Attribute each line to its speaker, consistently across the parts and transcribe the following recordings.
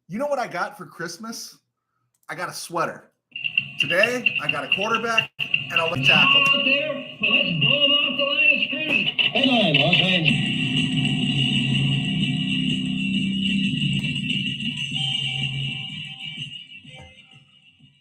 Speaker 1: You know what I got for Christmas? I got a sweater. Today, I got a quarterback and a left tackle.
Speaker 2: Out there, well, let's blow them off the line of scrimmage. Headline, Los Angeles.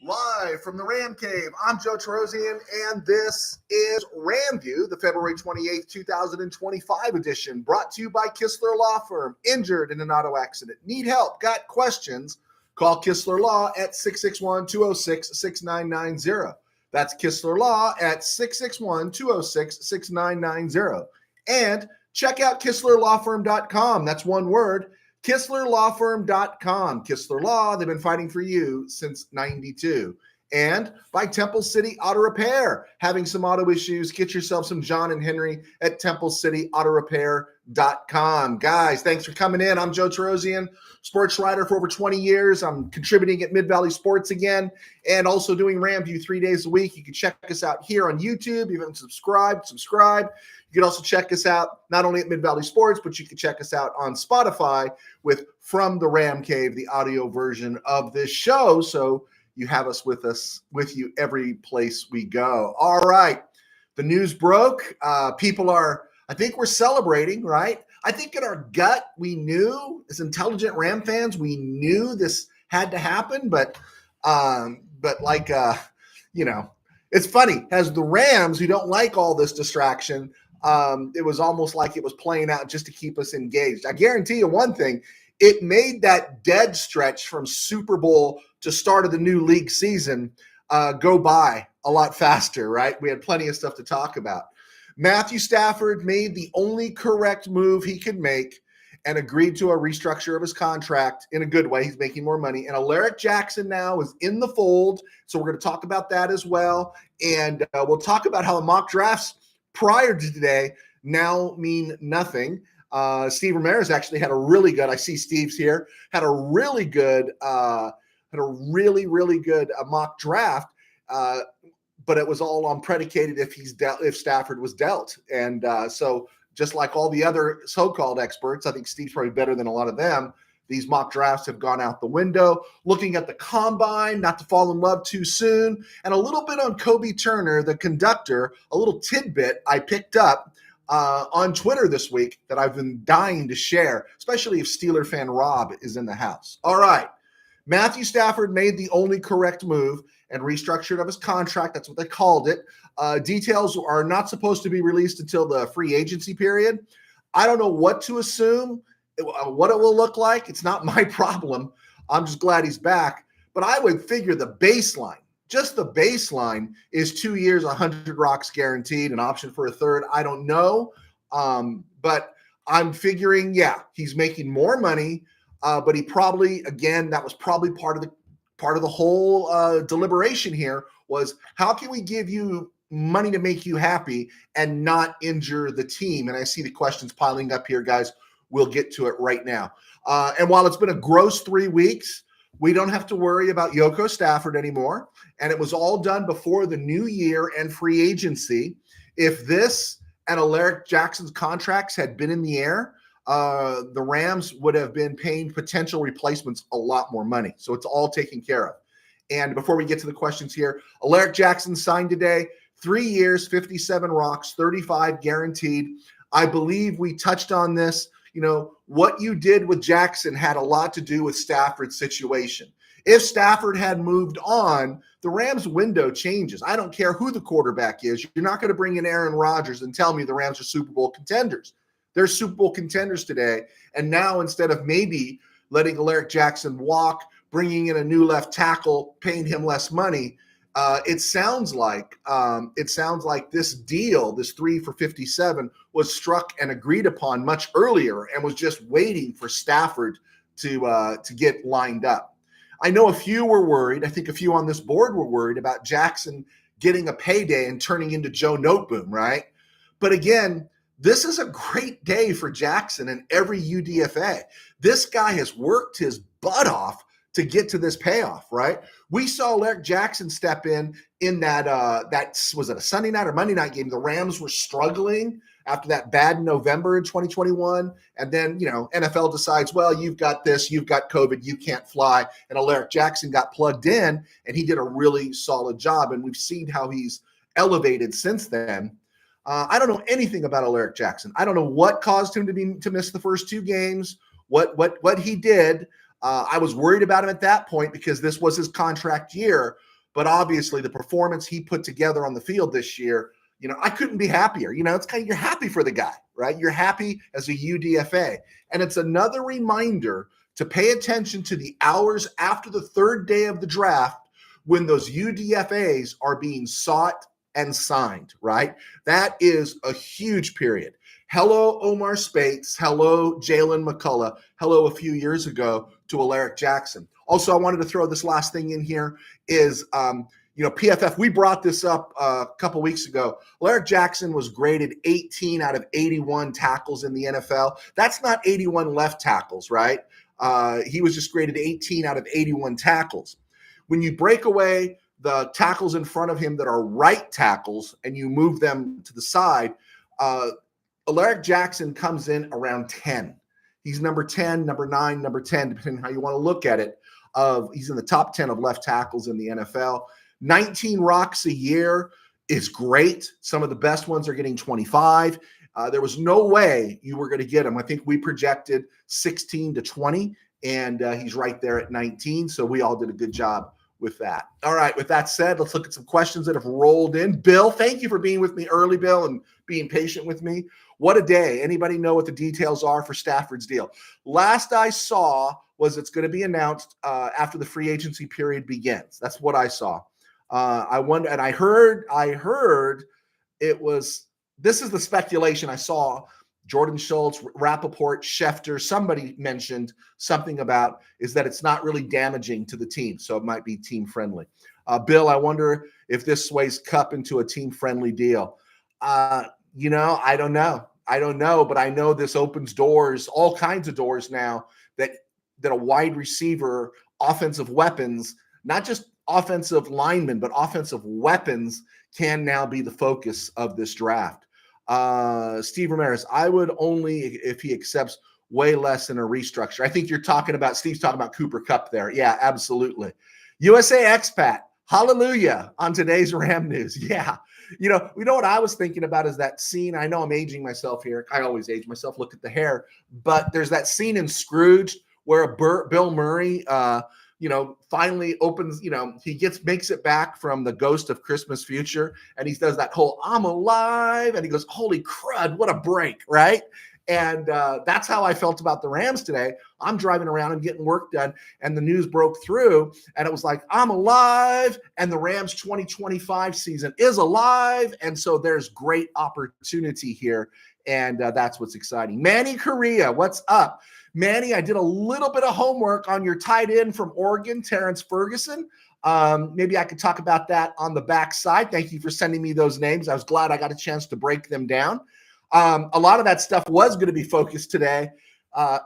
Speaker 1: Live from the RamCave, I'm Joe Terosian, and this is RamView, the February 28th, 2025 edition, brought to you by Kistler Law Firm. Injured in an auto accident? Need help? Got questions? Call Kistler Law at 661-206-6990. That's Kistler Law at 661-206-6990. And check out KistlerLawFirm.com. That's one word. KistlerLawFirm.com. Kistler Law, they've been fighting for you since 92. And by Temple City Auto Repair. Having some auto issues, get yourself some John and Henry at TempleCityAutoRepair.com. Guys, thanks for coming in. I'm Joe Terosian, sports writer for over 20 years. I'm contributing at Mid-Valley Sports again and also doing RamView 3 days a week. You can check us out here on YouTube. You can subscribe. You can also check us out not only at Mid-Valley Sports, but you can check us out on Spotify with From the RamCave, the audio version of this show. So you have us with you every place we go. All right. The news broke. I think we're celebrating, right? I think in our gut, we knew, as intelligent Ram fans, we knew this had to happen, but it's funny. As the Rams, who don't like all this distraction, it was almost like it was playing out just to keep us engaged. I guarantee you one thing, it made that dead stretch from Super Bowl to start of the new league season go by a lot faster, right? We had plenty of stuff to talk about. Matthew Stafford made the only correct move he could make and agreed to a restructure of his contract in a good way. He's making more money. And Alaric Jackson now is in the fold. So we're going to talk about that as well. And we'll talk about how the mock drafts prior to today now mean nothing. Steve Ramirez actually had a really good, I see Steve's here, had a really good mock draft, but it was all on predicated if Stafford was dealt. And so just like all the other so-called experts, I think Steve's probably better than a lot of them. These mock drafts have gone out the window. Looking at the combine, not to fall in love too soon, and a little bit on Kobe Turner, the conductor, a little tidbit I picked up on Twitter this week that I've been dying to share, especially if Steeler fan Rob is in the house. All right. Matthew Stafford made the only correct move and restructured of his contract. That's what they called it. Details are not supposed to be released until the free agency period. I don't know what to assume, what it will look like. It's not my problem. I'm just glad he's back. But I would figure the baseline, just the baseline, is 2 years, 100 rocks guaranteed, an option for a third. I don't know. But I'm figuring, he's making more money. But he probably, again, that was probably part of the whole deliberation here was how can we give you money to make you happy and not injure the team? And I see the questions piling up here, guys. We'll get to it right now. And while it's been a gross 3 weeks, we don't have to worry about Yoko Stafford anymore. And it was all done before the new year and free agency. If this and Alaric Jackson's contracts had been in the air, the Rams would have been paying potential replacements a lot more money. So it's all taken care of. And before we get to the questions here, Alaric Jackson signed today, 3 years, 57 rocks, 35 guaranteed. I believe we touched on this. You know, what you did with Jackson had a lot to do with Stafford's situation. If Stafford had moved on, the Rams window changes. I don't care who the quarterback is. You're not going to bring in Aaron Rodgers and tell me the Rams are Super Bowl contenders. They're Super Bowl contenders today. And now instead of maybe letting Alaric Jackson walk, bringing in a new left tackle, paying him less money, it sounds like this deal, this 3 for 57, was struck and agreed upon much earlier and was just waiting for Stafford to get lined up. I know a few were worried. I think a few on this board were worried about Jackson getting a payday and turning into Joe Noteboom, right? But again, this is a great day for Jackson and every UDFA. This guy has worked his butt off to get to this payoff, right? We saw Alaric Jackson step in that was it a Sunday night or Monday night game? The Rams were struggling after that bad November in 2021. And then, NFL decides, well, you've got this, you've got COVID, you can't fly. And Alaric Jackson got plugged in, and he did a really solid job. And we've seen how he's elevated since then. I don't know anything about Alaric Jackson. I don't know what caused him to miss the first 2 games, what he did. I was worried about him at that point because this was his contract year. But obviously the performance he put together on the field this year, I couldn't be happier. It's kind of, you're happy for the guy, right? You're happy as a UDFA. And it's another reminder to pay attention to the hours after the 3rd day of the draft when those UDFAs are being sought and signed, right? That is a huge period. Hello, Omar Spates. Hello, Jalen McCullough. Hello, a few years ago to Alaric Jackson. Also, I wanted to throw this last thing in here is, PFF, we brought this up a couple weeks ago. Alaric Jackson was graded 18 out of 81 tackles in the NFL. That's not 81 left tackles, right? He was just graded 18 out of 81 tackles. When you break away the tackles in front of him that are right tackles and you move them to the side, Alaric Jackson comes in around 10. He's number 10, number 9, number 10, depending on how you want to look at it. He's in the top 10 of left tackles in the NFL. 19 rocks a year is great. Some of the best ones are getting 25. There was no way you were going to get him. I think we projected 16 to 20, and he's right there at 19. So we all did a good job with that. All right. With that said, let's look at some questions that have rolled in. Bill, thank you for being with me early, Bill, and being patient with me. What a day. Anybody know what the details are for Stafford's deal? Last I saw was it's going to be announced after the free agency period begins. That's what I saw. I wonder, and I heard it was, this is the speculation I saw. Jordan Schultz, Rappaport, Schefter, somebody mentioned something about is that it's not really damaging to the team. So it might be team friendly. Bill, I wonder if this sways Kupp into a team friendly deal. I don't know, but I know this opens doors, all kinds of doors now that a wide receiver, offensive weapons, not just offensive linemen, but offensive weapons can now be the focus of this draft. Steve Ramirez, I would only if he accepts way less in a restructure. I think Steve's talking about Cooper Kupp there. Yeah, absolutely. USA expat, hallelujah on today's Ram News. Yeah. What I was thinking about is that scene. I know I'm aging myself here. I always age myself. Look at the hair. But there's that scene in Scrooge where Bill Murray, finally opens, he makes it back from the ghost of Christmas future. And he does that whole, I'm alive. And he goes, holy crud, what a break. Right. And that's how I felt about the Rams today. I'm driving around and getting work done, and the news broke through, and it was like, I'm alive, and the Rams 2025 season is alive, and so there's great opportunity here, and that's what's exciting. Manny Correa, what's up? Manny, I did a little bit of homework on your tight end from Oregon, Terrence Ferguson. Maybe I could talk about that on the backside. Thank you for sending me those names. I was glad I got a chance to break them down. A lot of that stuff was going to be focused today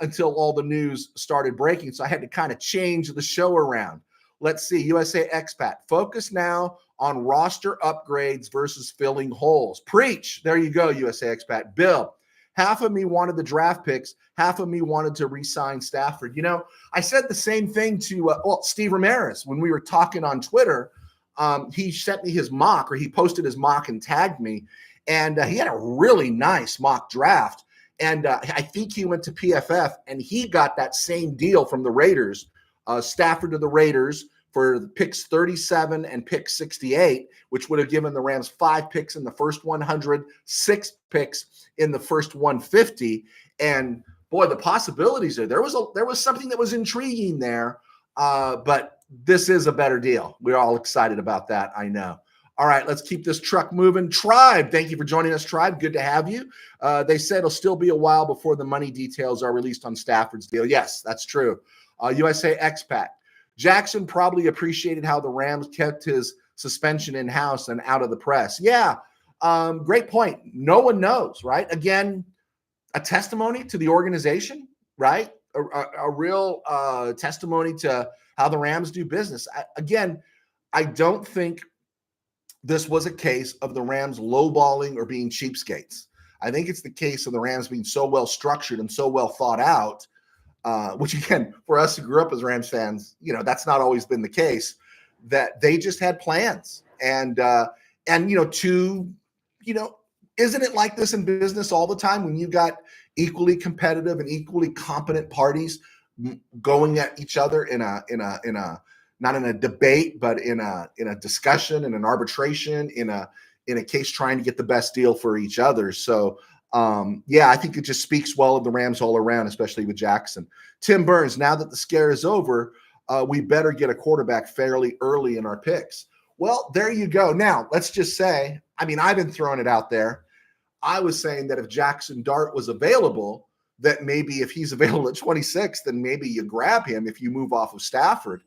Speaker 1: until all the news started breaking. So I had to kind of change the show around. Let's see. USA expat. Focus now on roster upgrades versus filling holes. Preach. There you go, USA expat. Bill, half of me wanted the draft picks. Half of me wanted to re-sign Stafford. I said the same thing to Steve Ramirez when we were talking on Twitter. He sent me his mock, or he posted his mock and tagged me. And he had a really nice mock draft. And I think he went to PFF, and he got that same deal from the Raiders, Stafford to the Raiders for picks 37 and pick 68, which would have given the Rams 5 picks in the first 100, 6 picks in the first 150. And boy, the possibilities are there was something that was intriguing there. But this is a better deal. We're all excited about that, I know. All right, let's keep this truck moving. Tribe, thank you for joining us, Tribe. Good to have you. They said it'll still be a while before the money details are released on Stafford's deal. Yes, that's true. USA expat. Jackson probably appreciated how the Rams kept his suspension in-house and out of the press. Yeah, great point. No one knows, right? Again, a testimony to the organization, right? A real testimony to how the Rams do business. I don't think this was a case of the Rams lowballing or being cheapskates. I think it's the case of the Rams being so well structured and so well thought out, which again, for us who grew up as Rams fans, that's not always been the case, that they just had plans. And isn't it like this in business all the time when you got equally competitive and equally competent parties going at each other in a not in a debate, but in a discussion, in an arbitration, in a case trying to get the best deal for each other. So I think it just speaks well of the Rams all around, especially with Jackson. Tim Burns, now that the scare is over, we better get a quarterback fairly early in our picks. Well, there you go. Now, let's just say, I've been throwing it out there. I was saying that if Jackson Dart was available, that maybe if he's available at 26, then maybe you grab him if you move off of Stafford.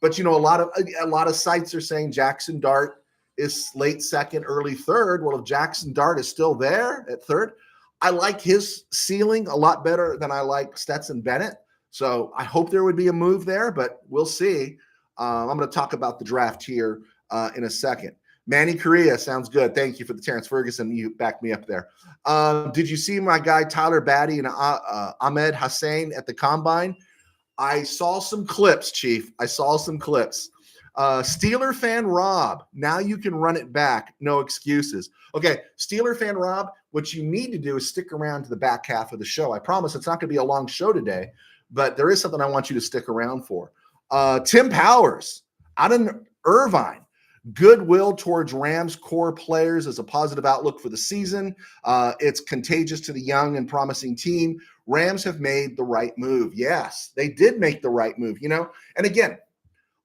Speaker 1: But, a lot of sites are saying Jackson Dart is late second, early third. Well, if Jackson Dart is still there at third, I like his ceiling a lot better than I like Stetson Bennett. So I hope there would be a move there, but we'll see. I'm going to talk about the draft here in a second. Manny Correa sounds good. Thank you for the Terrence Ferguson. You backed me up there. Did you see my guy Tyler Batty and Ahmed Hussein at the Combine? I saw some clips, Chief. I saw some clips. Steeler fan Rob, now you can run it back. No excuses. Okay, Steeler fan Rob, what you need to do is stick around to the back half of the show. I promise it's not going to be a long show today, but there is something I want you to stick around for. Tim Powers out in Irvine. Goodwill towards Rams core players as a positive outlook for the season. It's contagious to the young and promising team. Rams have made the right move. Yes, they did make the right move, And again,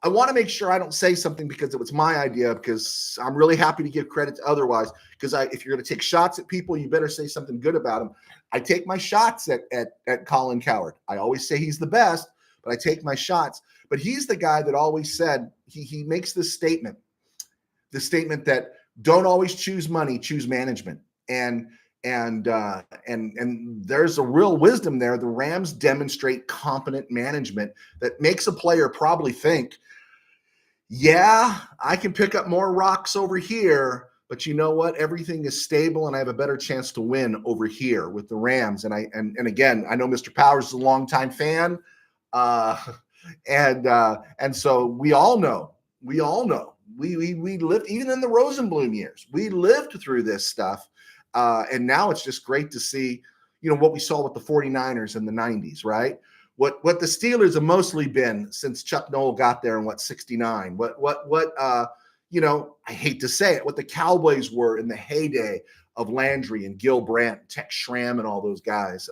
Speaker 1: I want to make sure I don't say something because it was my idea, because I'm really happy to give credit to otherwise. Because if you're going to take shots at people, you better say something good about them. I take my shots at Colin Cowherd. I always say he's the best, but I take my shots. But he's the guy that always said, he makes this statement. The statement that don't always choose money, choose management. And there's a real wisdom there. The Rams demonstrate competent management that makes a player probably think, yeah, I can pick up more rocks over here, but you know what? Everything is stable and I have a better chance to win over here with the Rams. And again, I know Mr. Powers is a longtime fan. And so we all know. We lived, even in the Rosenblum years, we lived through this stuff. And now it's just great to see, what we saw with the 49ers in the 90s, right? What the Steelers have mostly been since Chuck Noll got there in 69. I hate to say it, what the Cowboys were in the heyday of Landry and Gil Brandt, Tex Schramm and all those guys.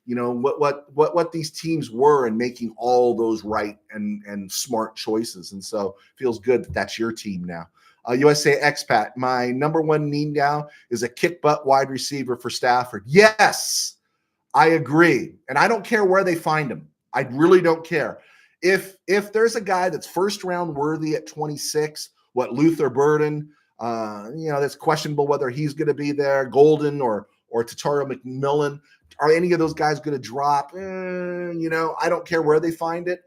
Speaker 1: What these teams were and making all those right and smart choices. And so it feels good that that's your team now. USA Expat, my number one need now is a kick butt wide receiver for Stafford. Yes, I agree. And I don't care where they find him. I really don't care. If there's a guy that's first round worthy at 26, Luther Burden, that's questionable whether he's going to be there, Golden or Tatario McMillan. Are any of those guys going to drop? I don't care where they find it.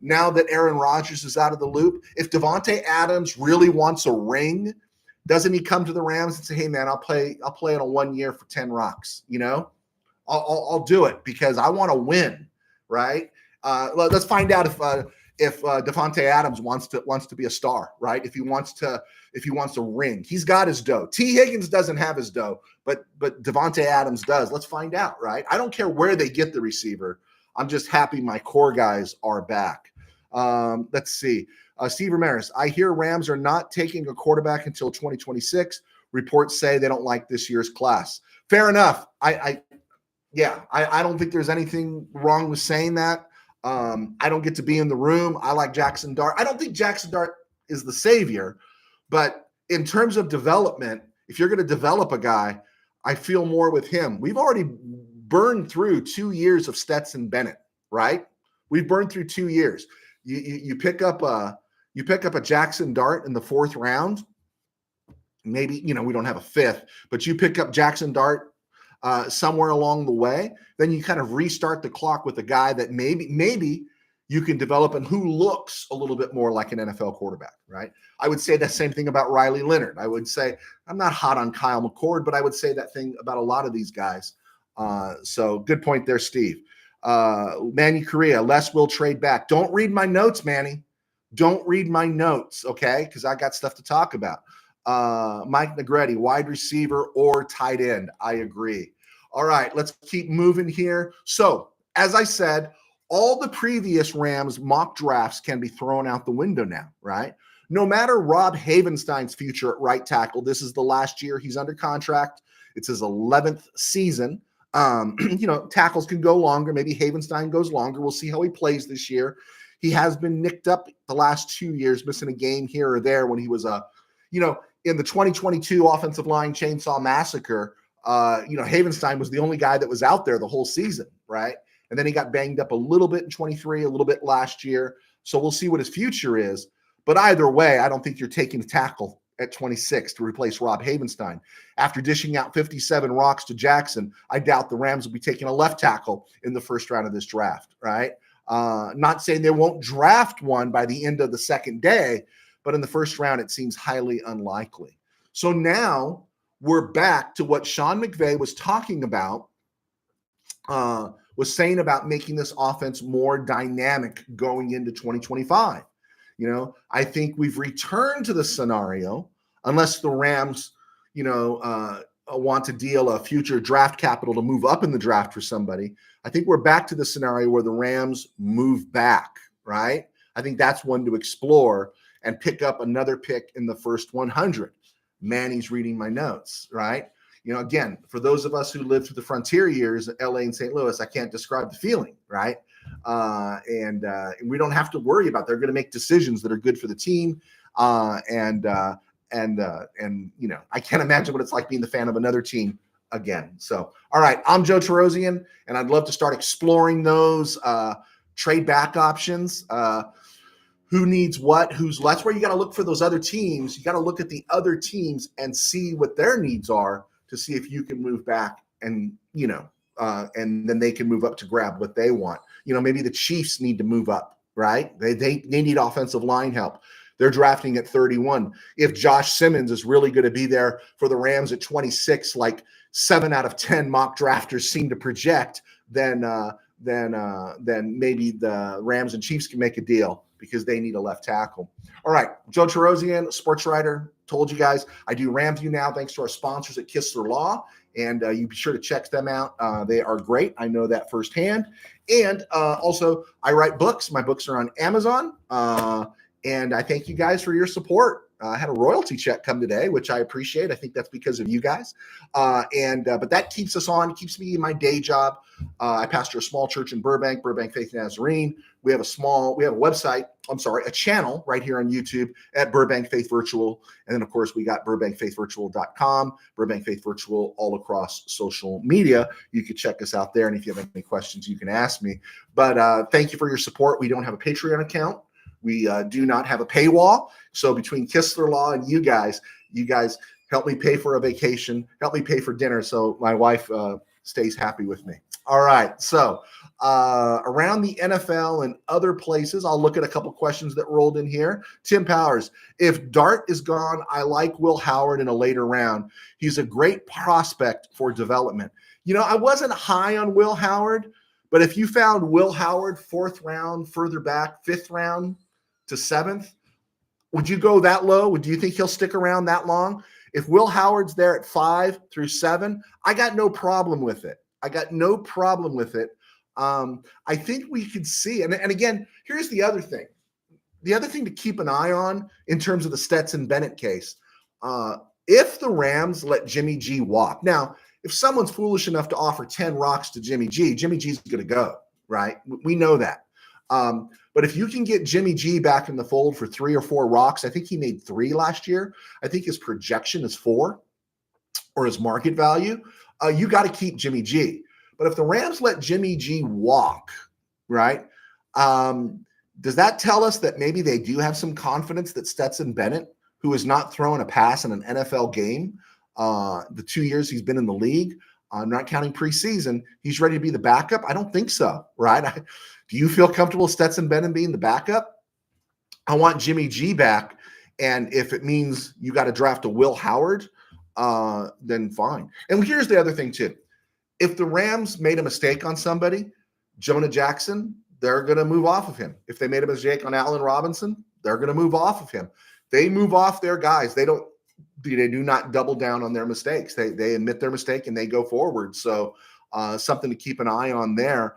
Speaker 1: Now that Aaron Rodgers is out of the loop, if Davante Adams really wants a ring, doesn't he come to the Rams and say, "Hey, man, I'll play in a 1 year for 10 rocks." I'll do it because I want to win, right? Let's find out if Davante Adams wants to be a star, right? If he wants to ring, he's got his dough. T. Higgins doesn't have his dough, but Davante Adams does. Let's find out, right? I don't care where they get the receiver. I'm just happy my core guys are back. Let's see. Steve Ramirez, I hear Rams are not taking a quarterback until 2026. Reports say they don't like this year's class. Fair enough. I don't think there's anything wrong with saying that. I don't get to be in the room. I like Jackson Dart. I don't think Jackson Dart is the savior, but in terms of development, if you're going to develop a guy, I feel more with him. We've already burned through 2 years of Stetson Bennett, right? We've burned through 2 years. You pick up a Jackson Dart in the 4th round. Maybe, we don't have a 5th, but you pick up Jackson Dart somewhere along the way, then you kind of restart the clock with a guy that maybe you can develop and who looks a little bit more like an NFL quarterback, right? I would say that same thing about Riley Leonard. I would say I'm not hot on Kyle McCord, but I would say that thing about a lot of these guys. So good point there, Steve. Manny Correa, Les will trade back. Don't read my notes, Manny. Don't read my notes, okay? Because I got stuff to talk about. Mike Negretti, wide receiver or tight end. I agree. All right, let's keep moving here. So, as I said, all the previous Rams mock drafts can be thrown out the window now, right? No matter Rob Havenstein's future at right tackle, this is the last year he's under contract. It's his 11th season. Tackles can go longer. Maybe Havenstein goes longer. We'll see how he plays this year. He has been nicked up the last 2 years, missing a game here or there when he was in the 2022 offensive line chainsaw massacre. Havenstein was the only guy that was out there the whole season, right? And then he got banged up a little bit in 23, a little bit last year. So we'll see what his future is. But either way, I don't think you're taking a tackle at 26 to replace Rob Havenstein. After dishing out 57 rocks to Jackson, I doubt the Rams will be taking a left tackle in the first round of this draft, right? Not saying they won't draft one by the end of the second day, but in the first round, it seems highly unlikely. So now we're back to what Sean McVay was talking about, was saying about making this offense more dynamic going into 2025. I think we've returned to the scenario, unless the Rams, want to deal a future draft capital to move up in the draft for somebody. I think we're back to the scenario where the Rams move back, right? I think that's one to explore and pick up another pick in the first 100. Manny's reading my notes, right? Again, for those of us who lived through the frontier years at LA and St. Louis, I can't describe the feeling, right? And we don't have to worry about they're going to make decisions that are good for the team. I can't imagine what it's like being the fan of another team again. So, all right, I'm Joe Terosian, and I'd love to start exploring those trade back options. Who needs what, that's where you got to look for those other teams. You got to look at the other teams and see what their needs are to see if you can move back and then they can move up to grab what they want. Maybe the Chiefs need to move up, right? They need offensive line help. They're drafting at 31. If Josh Simmons is really going to be there for the Rams at 26, like 7 out of 10 mock drafters seem to project, then maybe the Rams and Chiefs can make a deal because they need a left tackle. All right, Joe Terosian, sports writer, told you guys I do RamView now thanks to our sponsors at Kistler Law, and you be sure to check them out. They are great. I know that firsthand. And also, I write books. My books are on Amazon, and I thank you guys for your support. I had a royalty check come today, which I appreciate. I think that's because of you guys. But that keeps us on, keeps me in my day job. I pastor a small church in Burbank Faith Nazarene. We have a website, a channel right here on YouTube at Burbank Faith Virtual. And then, of course, we got BurbankFaithVirtual.com, Burbank Faith Virtual all across social media. You can check us out there. And if you have any questions, you can ask me. But thank you for your support. We don't have a Patreon account. We do not have a paywall. So between Kistler Law and you guys help me pay for a vacation, help me pay for dinner so my wife stays happy with me. All right. So around the NFL and other places, I'll look at a couple questions that rolled in here. Tim Powers, if Dart is gone, I like Will Howard in a later round. He's a great prospect for development. I wasn't high on Will Howard, but if you found Will Howard 4th round, further back, 5th round to 7th, would you go that low? Do you think he'll stick around that long? If Will Howard's there at 5 through 7, I got no problem with it. I think we could see, and again, here's the other thing. The other thing to keep an eye on in terms of the Stetson Bennett case, if the Rams let Jimmy G walk. Now, if someone's foolish enough to offer 10 rocks to Jimmy G's going to go, right? We know that. But if you can get Jimmy G back in the fold for 3 or 4 rocks, I think he made 3 last year. I think his projection is 4 or his market value. You got to keep Jimmy G. But if the Rams let Jimmy G walk, right, does that tell us that maybe they do have some confidence that Stetson Bennett, who has not thrown a pass in an NFL game the 2 years he's been in the league, not counting preseason, he's ready to be the backup? I don't think so, right? Do you feel comfortable Stetson Bennett being the backup? I want Jimmy G back. And if it means you got to draft a Will Howard, then fine. And here's the other thing too. If the Rams made a mistake on somebody, Jonah Jackson, they're going to move off of him. If they made a mistake on Allen Robinson, they're going to move off of him. They move off their guys. They do not double down on their mistakes. They admit their mistake and they go forward. So something to keep an eye on there.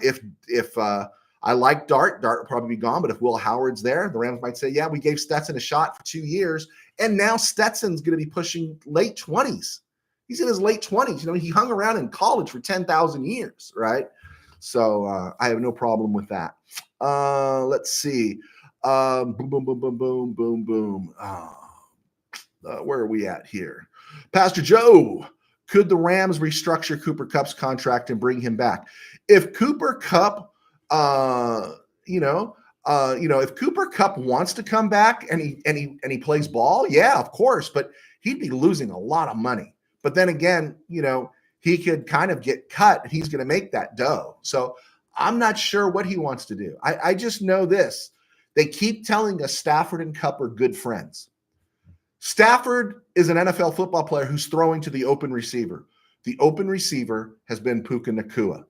Speaker 1: If I like Dart will probably be gone, but if Will Howard's there, the Rams might say, yeah, we gave Stetson a shot for 2 years. And now Stetson's going to be pushing late 20s. He's in his late 20s. You know, he hung around in college for 10,000 years, right? So I have no problem with that. Let's see. Boom, boom, boom, boom, boom, boom, boom. Where are we at here? Pastor Joe, could the Rams restructure Cooper Kupp's contract and bring him back? If Cooper Kupp, if Cooper Kupp wants to come back and he plays ball, yeah, of course, but he'd be losing a lot of money. But then again, he could kind of get cut and he's going to make that dough. So I'm not sure what he wants to do. I just know this. They keep telling us Stafford and Kupp are good friends. Stafford is an NFL football player who's throwing to the open receiver. The open receiver has been Puka Nacua.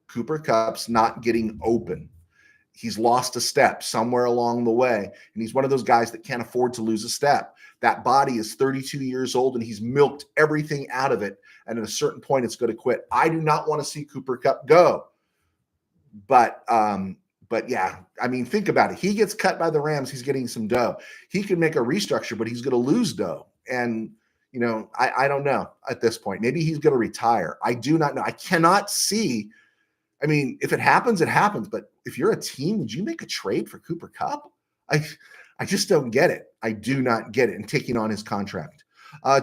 Speaker 1: Cooper Kupp's not getting open. He's lost a step somewhere along the way, and he's one of those guys that can't afford to lose a step. That body is 32 years old, and he's milked everything out of it, and at a certain point, it's going to quit. I do not want to see Cooper Kupp go. But yeah, I mean, think about it. He gets cut by the Rams. He's getting some dough. He can make a restructure, but he's going to lose dough. And, I don't know at this point. Maybe he's going to retire. I do not know. I cannot see. I mean, if it happens, it happens. But if you're a team, would you make a trade for Cooper Kupp? I just don't get it. I do not get it. And taking on his contract.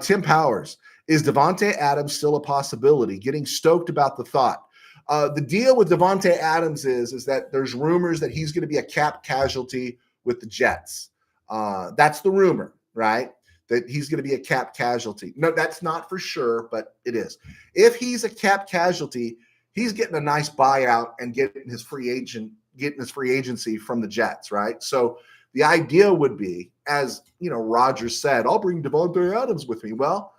Speaker 1: Tim Powers, is Davante Adams still a possibility? Getting stoked about the thought. The deal with Davante Adams is that there's rumors that he's going to be a cap casualty with the Jets. That's the rumor, right? That he's going to be a cap casualty. No, that's not for sure, but it is. If he's a cap casualty, he's getting a nice buyout and getting his free agency from the Jets, right? So the idea would be, as Rodgers said, I'll bring Davante Adams with me. Well,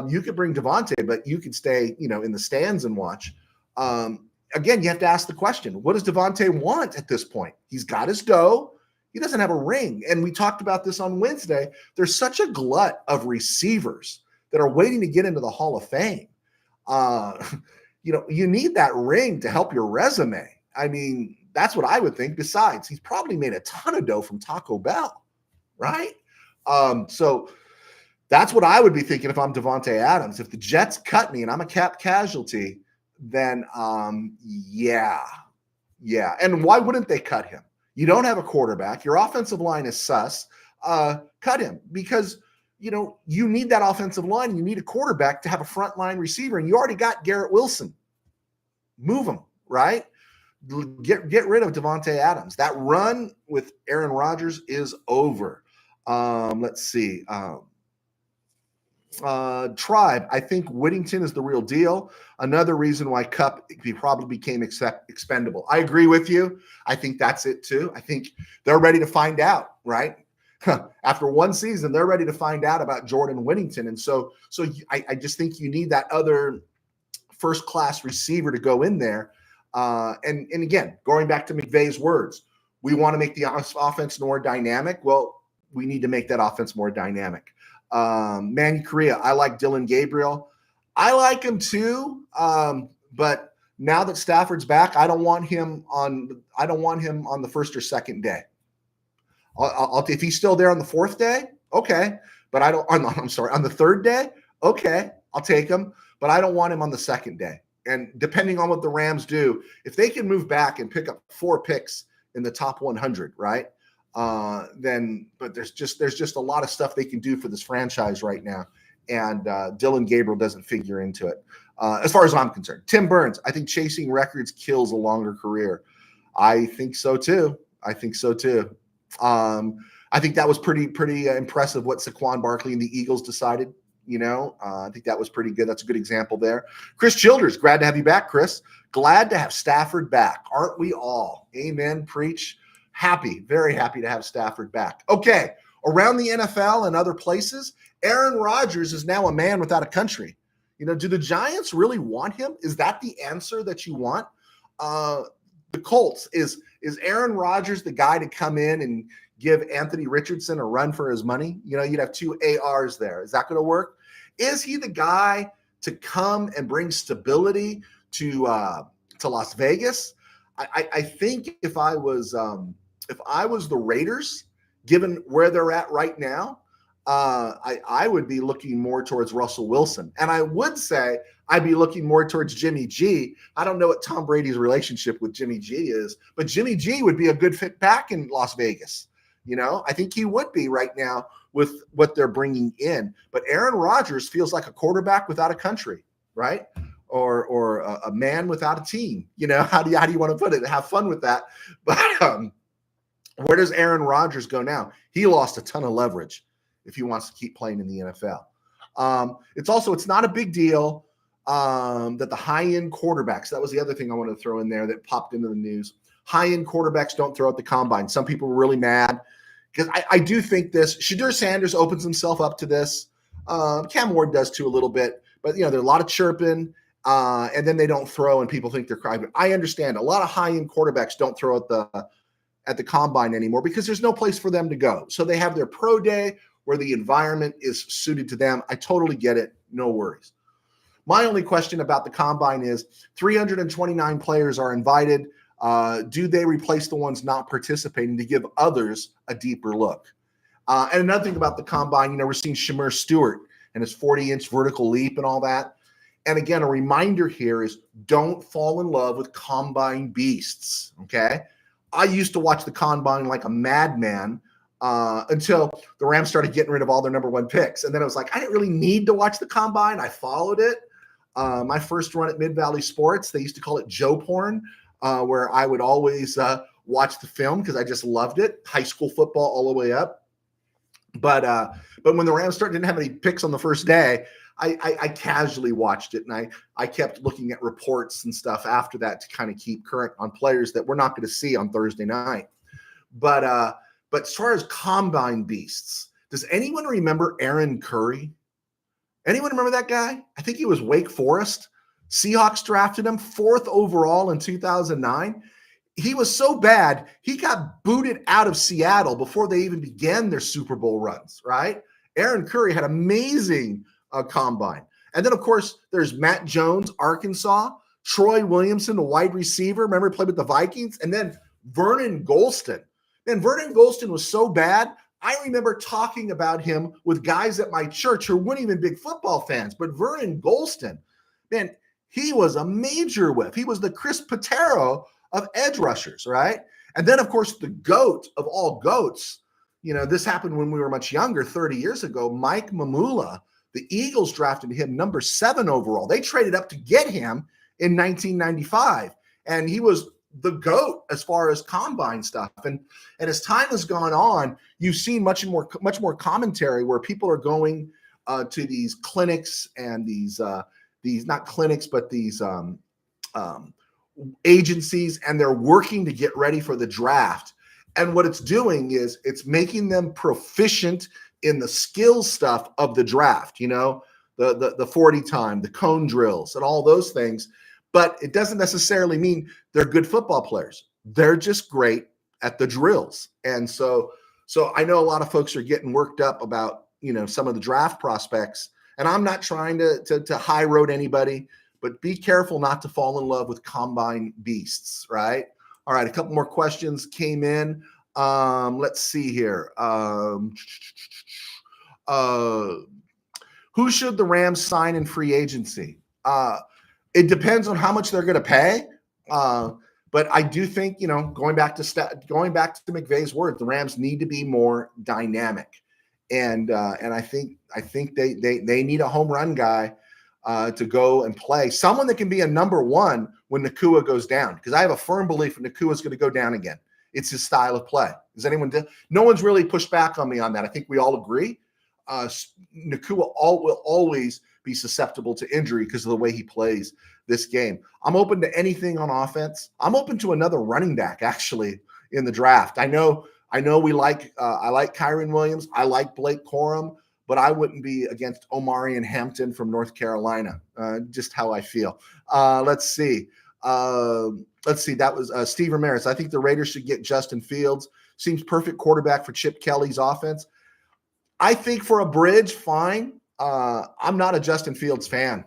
Speaker 1: you could bring Davante, but you could stay, in the stands and watch. Again, you have to ask the question, what does Davante want at this point? He's got his dough. He doesn't have a ring. And we talked about this on Wednesday. There's such a glut of receivers that are waiting to get into the Hall of Fame. You need that ring to help your resume. I mean, that's what I would think. Besides, he's probably made a ton of dough from Taco Bell, right? So that's what I would be thinking if I'm Davante Adams. If the Jets cut me and I'm a cap casualty, then yeah. And why wouldn't they cut him? You don't have a quarterback. Your offensive line is sus. Cut him because you need that offensive line. You need a quarterback to have a frontline receiver, and you already got Garrett Wilson. Move him, right? Get rid of Davante Adams. That run with Aaron Rodgers is over. Let's see. Tribe, I think Whittington is the real deal. Another reason why Kupp probably became expendable. I agree with you. I think that's it too. I think they're ready to find out, right? After one season, they're ready to find out about Jordan Whittington. And so I just think you need that other first-class receiver to go in there. And again, going back to McVay's words, we want to make the offense more dynamic. Well, we need to make that offense more dynamic. Manny Correa, I like Dylan Gabriel. I like him too, but now that Stafford's back, I don't want him on the first or second day. If he's still there on the fourth day, okay. But I'm sorry, on the third day, okay, I'll take him. But I don't want him on the second day. And depending on what the Rams do, if they can move back and pick up 4 picks in the top 100, right? But there's just a lot of stuff they can do for this franchise right now. And Dylan Gabriel doesn't figure into it. As far as I'm concerned. Tim Burns, I think chasing records kills a longer career. I think so too. I think that was pretty impressive what Saquon Barkley and the Eagles decided. I think that was pretty good. That's a good example there. Chris Childers, glad to have you back, Chris. Glad to have Stafford back. Aren't we all? Amen. Preach. Happy, very happy to have Stafford back. Okay, around the NFL and other places, Aaron Rodgers is now a man without a country. Do the Giants really want him? Is that the answer that you want? The Colts, is Aaron Rodgers the guy to come in and give Anthony Richardson a run for his money? You'd have two ARs there. Is that going to work? Is he the guy to come and bring stability to Las Vegas? I think if I was the Raiders, given where they're at right now, I would be looking more towards Russell Wilson. And I would say I'd be looking more towards Jimmy G. I don't know what Tom Brady's relationship with Jimmy G is, but Jimmy G would be a good fit back in Las Vegas. I think he would be right now with what they're bringing in. But Aaron Rodgers feels like a quarterback without a country, right? Or a man without a team. How do you want to put it? Have fun with that. But where does Aaron Rodgers go now? He lost a ton of leverage if he wants to keep playing in the NFL. It's not a big deal that the high-end quarterbacks, that was the other thing I wanted to throw in there that popped into the news. High-end quarterbacks don't throw at the combine. Some people were really mad because I do think this. Shadur Sanders opens himself up to this. Cam Ward does too a little bit. But, there's a lot of chirping, and then they don't throw and people think they're crying. I understand. A lot of high-end quarterbacks don't throw at the combine anymore because there's no place for them to go. So they have their pro day where the environment is suited to them. I totally get it. No worries. My only question about the combine is 329 players are invited. Do they replace the ones not participating to give others a deeper look? And another thing about the combine, we're seeing Shamir Stewart and his 40-inch vertical leap and all that. And again, a reminder here is don't fall in love with combine beasts, okay? I used to watch the combine like a madman until the Rams started getting rid of all their number one picks. And then I was like, I didn't really need to watch the combine. I followed it. My first run at Mid-Valley Sports, they used to call it Joe Porn, where I would always watch the film because I just loved it. High school football all the way up. But when the Rams didn't have any picks on the first day, I casually watched it, and I kept looking at reports and stuff after that to kind of keep current on players that we're not going to see on Thursday night. But as far as combine beasts, does anyone remember Aaron Curry? Anyone remember that guy? I think he was Wake Forest. Seahawks drafted him 4th overall in 2009. He was so bad, he got booted out of Seattle before they even began their Super Bowl runs, right? Aaron Curry had amazing combine. And then, of course, there's Matt Jones, Arkansas, Troy Williamson, the wide receiver. Remember, he played with the Vikings. And then Vernon Golston. Man, Vernon Golston was so bad, I remember talking about him with guys at my church who weren't even big football fans. But Vernon Golston, man, he was a major whip. He was the Chris Patero of edge rushers, right? And then, of course, the GOAT of all GOATs, this happened when we were much younger, 30 years ago, Mike Mamula. The Eagles drafted him number 7 overall. They traded up to get him in 1995. And he was the GOAT as far as combine stuff. And as time has gone on, you've seen much more commentary where people are going to these clinics and these not clinics, but these agencies, and they're working to get ready for the draft. And what it's doing is it's making them proficient in the skill stuff of the draft, the 40 time, the cone drills and all those things. But it doesn't necessarily mean they're good football players. They're just great at the drills. And so I know a lot of folks are getting worked up about, some of the draft prospects. And I'm not trying to high road anybody, but be careful not to fall in love with combine beasts, right? All right, a couple more questions came in. Let's see here. Who should the Rams sign in free agency? It depends on how much they're going to pay. But I do think, going back to McVay's word, the Rams need to be more dynamic. And I think they need a home run guy to go and play. Someone that can be a number 1 when Nakua goes down, because I have a firm belief that Nakua is going to go down again. It's his style of play. No one's really pushed back on me on that. I think we all agree. Nakua will always be susceptible to injury because of the way he plays this game. I'm open to anything on offense. I'm open to another running back actually in the draft. I know we like I like Kyron Williams. I like Blake Corum, but I wouldn't be against Omarion Hampton from North Carolina. Just how I feel. Let's see. That was Steve Ramirez. I think the Raiders should get Justin Fields. Seems perfect quarterback for Chip Kelly's offense. I think for a bridge, fine. I'm not a Justin Fields fan.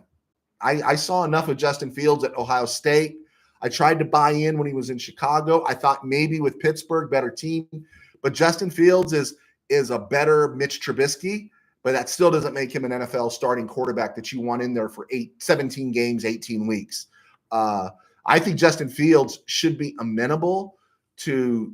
Speaker 1: I saw enough of Justin Fields at Ohio State. I tried to buy in when he was in Chicago. I thought maybe with Pittsburgh, better team. But Justin Fields is a better Mitch Trubisky, but that still doesn't make him an NFL starting quarterback that you want in there for 17 games, 18 weeks. I think Justin Fields should be amenable to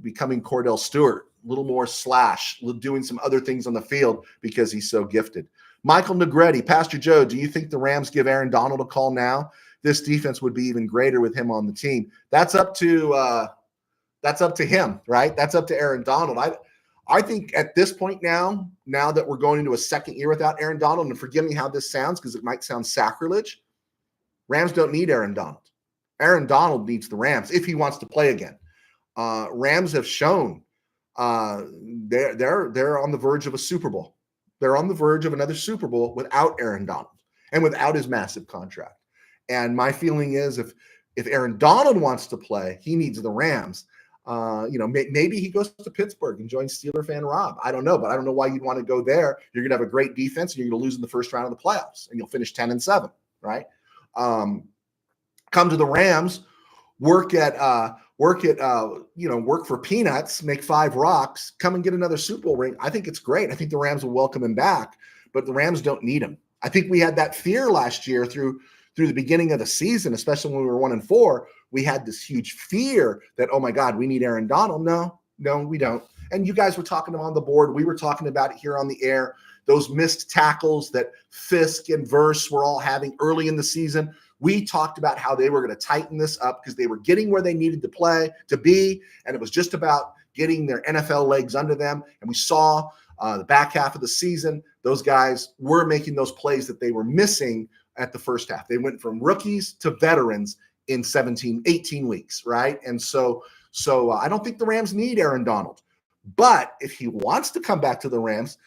Speaker 1: becoming Cordell Stewart, a little more slash, doing some other things on the field because he's so gifted. Michael Negretti, Pastor Joe, do you think the Rams give Aaron Donald a call now? This defense would be even greater with him on the team. That's up to him, right? That's up to Aaron Donald. I think at this point now that we're going into a second year without Aaron Donald, and forgive me how this sounds because it might sound sacrilege, Rams don't need Aaron Donald. Aaron Donald needs the Rams if he wants to play again. Rams have shown they're on the verge of a Super Bowl. They're on the verge of another Super Bowl without Aaron Donald and without his massive contract. And my feeling is if Aaron Donald wants to play, he needs the Rams. Maybe he goes to Pittsburgh and joins Steeler fan Rob. I don't know, but I don't know why you'd want to go there. You're going to have a great defense and you're going to lose in the first round of the playoffs and you'll finish 10-7, right? Come to the Rams, work for peanuts, make 5 rocks, come and get another Super Bowl ring. I think it's great. I think the Rams will welcome him back, but the Rams don't need him. I think we had that fear last year through the beginning of the season, especially when we were 1-4. We had this huge fear that, oh my God, we need Aaron Donald. No, we don't. And you guys were talking on the board. We were talking about it here on the air. Those missed tackles that Fisk and Verse were all having early in the season. We talked about how they were going to tighten this up because they were getting where they needed to be, and it was just about getting their NFL legs under them. And we saw the back half of the season, those guys were making those plays that they were missing at the first half. They went from rookies to veterans in 18 weeks, right? And so I don't think the Rams need Aaron Donald. But if he wants to come back to the Rams,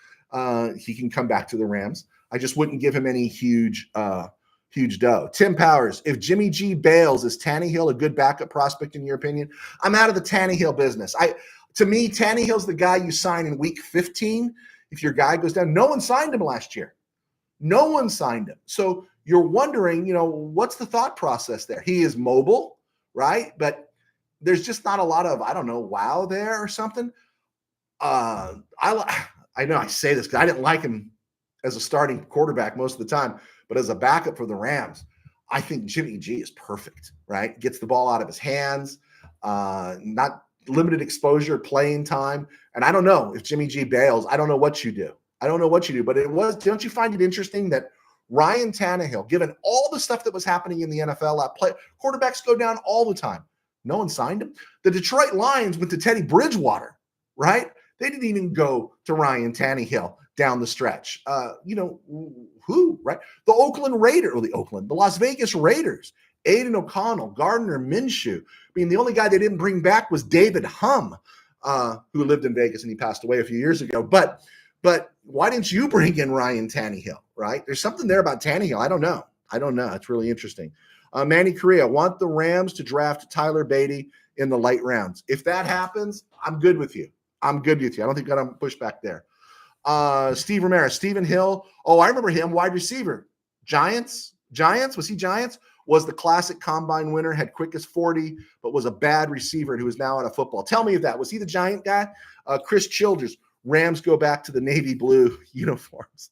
Speaker 1: he can come back to the Rams. I just wouldn't give him any huge dough. Tim Powers, if Jimmy G bails, is Tannehill a good backup prospect in your opinion? I'm out of the Tannehill business. To me, Tannehill's the guy you sign in week 15 if your guy goes down. No one signed him last year. No one signed him. So you're wondering, what's the thought process there? He is mobile, right? But there's just not a lot of, wow there or something. I know I say this because I didn't like him as a starting quarterback most of the time, but as a backup for the Rams, I think Jimmy G is perfect, right? Gets the ball out of his hands, not limited exposure, playing time. And I don't know if Jimmy G bails. I don't know what you do. But don't you find it interesting that Ryan Tannehill, given all the stuff that was happening in the NFL, quarterbacks go down all the time. No one signed him. The Detroit Lions went to Teddy Bridgewater, right? They didn't even go to Ryan Tannehill down the stretch. Who, right? The Las Vegas Raiders, Aiden O'Connell, Gardner Minshew. The only guy they didn't bring back was David Humm, who lived in Vegas and he passed away a few years ago. But why didn't you bring in Ryan Tannehill, right? There's something there about Tannehill. I don't know. It's really interesting. Manny Correa, want the Rams to draft Tyler Beatty in the late rounds. If that happens, I'm good with you. I don't think I'm push back there. Steve Ramirez, Stephen Hill. Oh, I remember him, wide receiver. Giants? Was he Giants? Was the classic combine winner, had quickest 40, but was a bad receiver who is now out of football. Tell me if that was he the Giant guy? Chris Childers. Rams go back to the navy blue uniforms.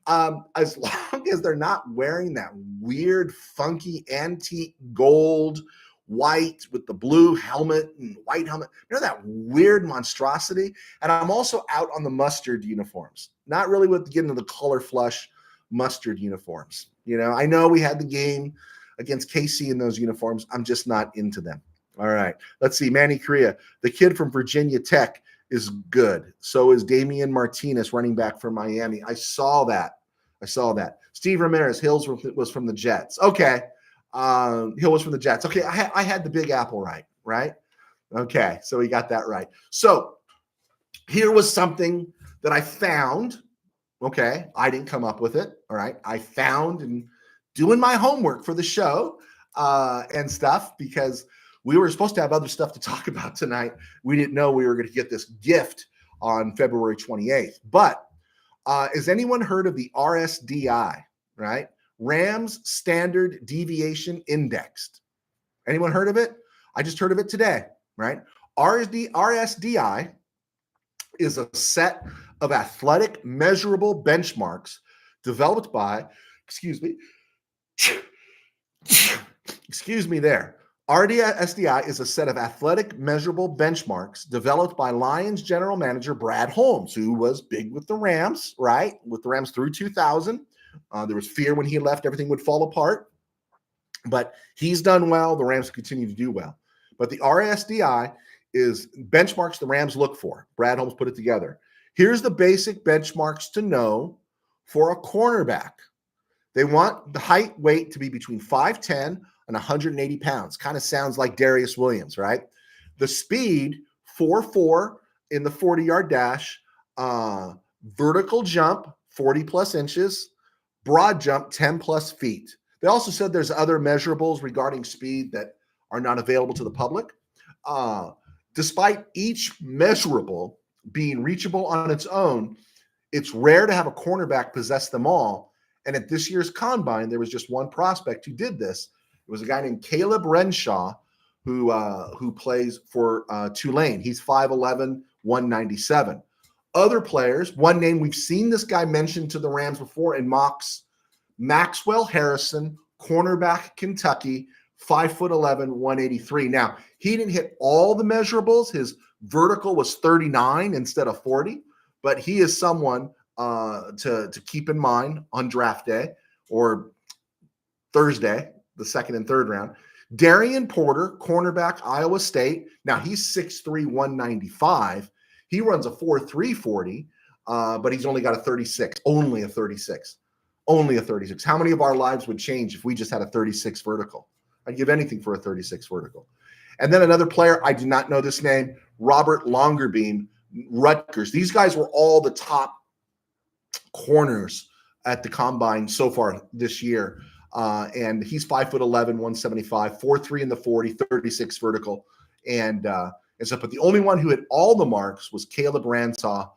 Speaker 1: As long as they're not wearing that weird, funky, antique gold, white with the blue helmet and white helmet. That weird monstrosity. And I'm also out on the mustard uniforms. Not really with getting to the color flush mustard uniforms. I know we had the game against KC in those uniforms. I'm just not into them. All right. Let's see. Manny Correa, the kid from Virginia Tech, is good. So is Damian Martinez, running back for Miami. I saw that. Steve Ramirez, Hills was from the Jets. Okay. Hill was from the Jets. Okay. I had the Big Apple right? Okay. So we got that right. So here was something that I found. Okay. I didn't come up with it. All right. I found and doing my homework for the show and stuff, because we were supposed to have other stuff to talk about tonight. We didn't know we were going to get this gift on February 28th. But has anyone heard of the RSDI, right? Rams Standard Deviation Indexed. Anyone heard of it? I just heard of it today, right? RSDI is a set of athletic measurable benchmarks developed by, excuse me there. RSDI is a set of athletic measurable benchmarks developed by Lions general manager Brad Holmes, who was big with the Rams, right? With the Rams through 2000. There was fear when he left, everything would fall apart. But he's done well. The Rams continue to do well. But the RSDI is benchmarks the Rams look for. Brad Holmes put it together. Here's the basic benchmarks to know for a cornerback. They want the height, weight to be between 5'10" and 180 pounds. Kind of sounds like Darius Williams, right? The speed, 4.4 in the 40-yard dash. Vertical jump, 40-plus inches. Broad jump, 10-plus feet. They also said there's other measurables regarding speed that are not available to the public. Despite each measurable being reachable on its own, it's rare to have a cornerback possess them all. And at this year's combine, there was just one prospect who did this. It was a guy named Caleb Renshaw, who plays for Tulane. He's 5'11", 197. Other players, one name we've seen this guy mentioned to the Rams before in mocks, Maxwell Harrison, cornerback, Kentucky, 5'11", 183. Now, he didn't hit all the measurables. His vertical was 39 instead of 40, but he is someone to keep in mind on draft day or Thursday, the second and third round. Darian Porter, cornerback, Iowa State. Now, he's 6'3", 195. He runs a 4.3 40, but he's only got a 36, only a 36. How many of our lives would change if we just had a 36 vertical? I'd give anything for a 36 vertical. And then another player, I do not know this name, Robert Longerbeam, Rutgers. These guys were all the top corners at the combine so far this year. And he's 5'11", 175, 4.3 in the 40, 36 vertical. And so, but the only one who hit all the marks was Caleb Renshaw,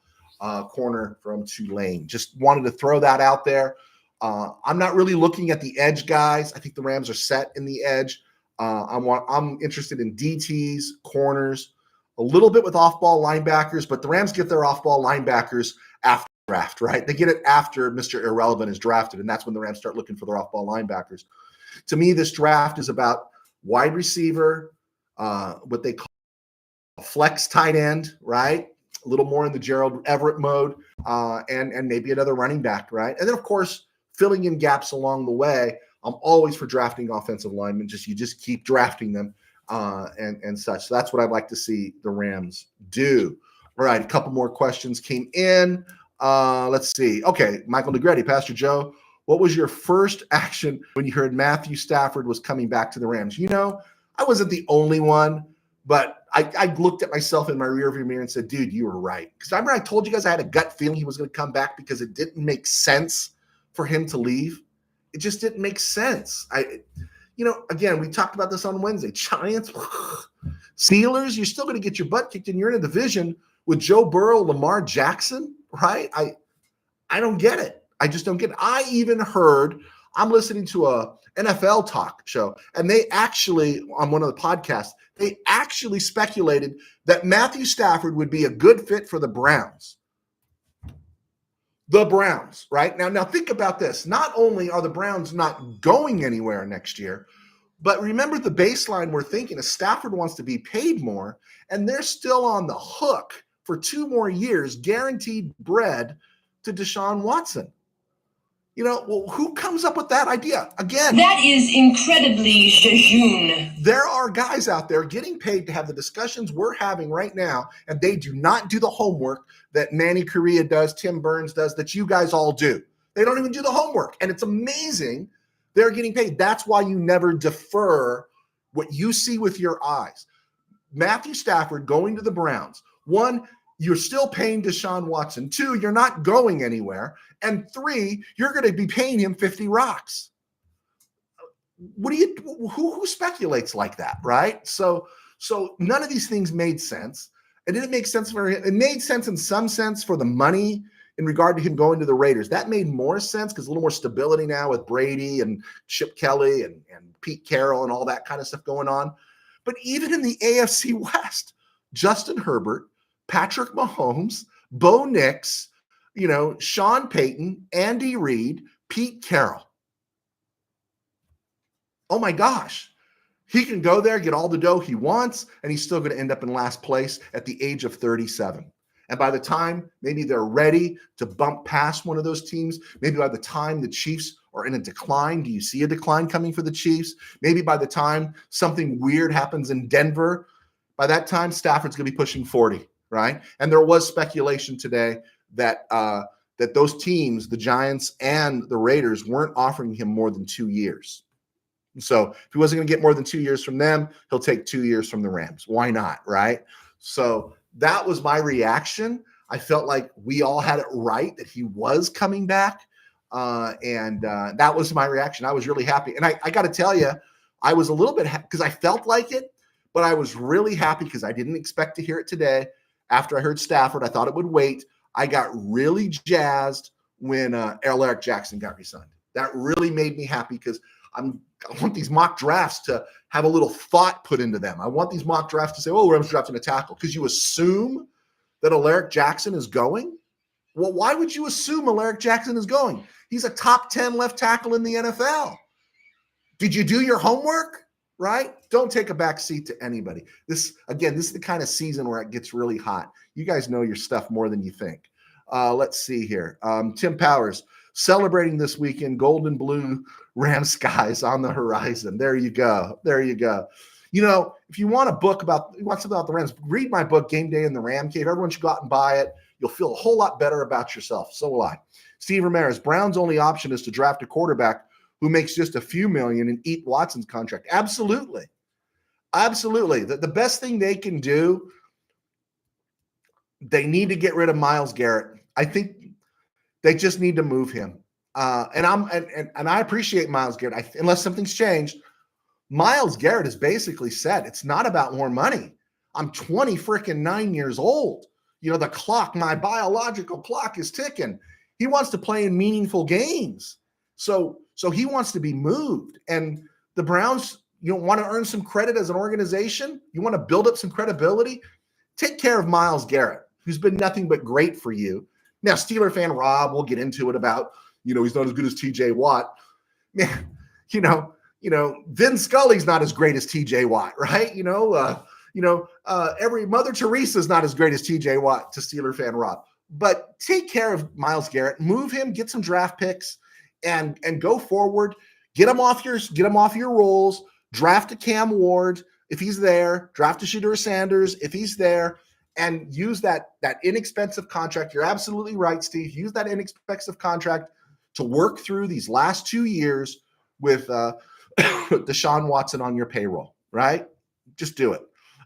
Speaker 1: corner from Tulane. Just wanted to throw that out there. I'm not really looking at the edge guys. I think the Rams are set in the edge. I'm interested in DTs, corners, a little bit with off-ball linebackers, but the Rams get their off-ball linebackers after draft, right? They get it after Mr. Irrelevant is drafted, and that's when the Rams start looking for their off-ball linebackers. To me, this draft is about wide receiver, what they call a flex tight end, right? A little more in the Gerald Everett mode, and maybe another running back, right? And then, of course, filling in gaps along the way. I'm always for drafting offensive linemen. You just keep drafting them and such. So that's what I'd like to see the Rams do. All right, a couple more questions came in. Let's see. Okay, Michael Negretti, Pastor Joe, what was your first action when you heard Matthew Stafford was coming back to the Rams? You know, I wasn't the only one, but I looked at myself in my rearview mirror and said, dude, you were right. Because I remember I told you guys I had a gut feeling he was going to come back because it didn't make sense for him to leave. It just didn't make sense. Again, we talked about this on Wednesday. Giants, Steelers, you're still going to get your butt kicked, and you're in a division with Joe Burrow, Lamar Jackson, right? I don't get it. I just don't get it. I even heard, I'm listening to a NFL talk show, and they actually, on one of the podcasts, they actually speculated that Matthew Stafford would be a good fit for the Browns. The Browns, right? Now think about this. Not only are the Browns not going anywhere next year, but remember the baseline we're thinking is Stafford wants to be paid more, and they're still on the hook for 2 more years, guaranteed bread to Deshaun Watson. Well, who comes up with that idea? Again,
Speaker 2: that is incredibly jejune.
Speaker 1: There are guys out there getting paid to have the discussions we're having right now, and they do not do the homework that Manny Correa does, Tim Burns does, that you guys all do. They don't even do the homework, and it's amazing they're getting paid. That's why you never defer what you see with your eyes. Matthew Stafford going to the Browns. One, you're still paying Deshaun Watson. Two, you're not going anywhere. And three, you're going to be paying him 50 rocks. Who speculates like that, right? So none of these things made sense. It didn't make sense for him. It made sense in some sense for the money in regard to him going to the Raiders. That made more sense because a little more stability now with Brady and Chip Kelly and Pete Carroll and all that kind of stuff going on. But even in the AFC West, Justin Herbert, Patrick Mahomes, Bo Nix, Sean Payton, Andy Reid, Pete Carroll. Oh my gosh. He can go there, get all the dough he wants, and he's still going to end up in last place at the age of 37. And by the time maybe they're ready to bump past one of those teams, maybe by the time the Chiefs are in a decline, do you see a decline coming for the Chiefs? Maybe by the time something weird happens in Denver, by that time Stafford's going to be pushing 40, right? And there was speculation today that those teams, the Giants and the Raiders, weren't offering him more than 2 years. So if he wasn't going to get more than 2 years from them, he'll take 2 years from the Rams. Why not, right? So that was my reaction. I felt like we all had it right that he was coming back. And that was my reaction. I was really happy. And I got to tell you, I was a little bit because I felt like it, but I was really happy because I didn't expect to hear it today. After I heard Stafford, I thought it would wait. I got really jazzed when Eric Jackson got re-signed. That really made me happy because I want these mock drafts to have a little thought put into them. I want these mock drafts to say, oh, Rams drafting a tackle, because you assume that Alaric Jackson is going. Well, why would you assume Alaric Jackson is going? He's a top 10 left tackle in the NFL. Did you do your homework? Right? Don't take a back seat to anybody. This is the kind of season where it gets really hot. You guys know your stuff more than you think. Let's see here. Tim Powers, celebrating this weekend, gold and blue Ram skies on the horizon. There you go. If you want a book about the Rams, read my book, Game Day in the RamCave. Everyone should go out and buy it. You'll feel a whole lot better about yourself. So will I. Steve Ramirez, Brown's only option is to draft a quarterback who makes just a few million and eat Watson's contract. Absolutely. The best thing they can do, they need to get rid of Myles Garrett. I think they just need to move him. And I appreciate Myles Garrett. Unless something's changed, Myles Garrett has basically said it's not about more money. I'm 9 years old. The clock, my biological clock is ticking. He wants to play in meaningful games. So he wants to be moved. And the Browns, want to earn some credit as an organization? You want to build up some credibility? Take care of Myles Garrett, who's been nothing but great for you. Now, Steeler fan Rob, we'll get into it about, he's not as good as TJ Watt. Man, Vin Scully's not as great as TJ Watt, right? Every Mother Teresa's not as great as TJ Watt to Steeler fan Rob. But take care of Myles Garrett, move him, get some draft picks, and go forward. Get him off your rolls. Draft a Cam Ward if he's there. Draft a Shedeur Sanders if he's there. And use that inexpensive contract. You're absolutely right, Steve. Use that inexpensive contract to work through these last 2 years with Deshaun Watson on your payroll, right? Just do it.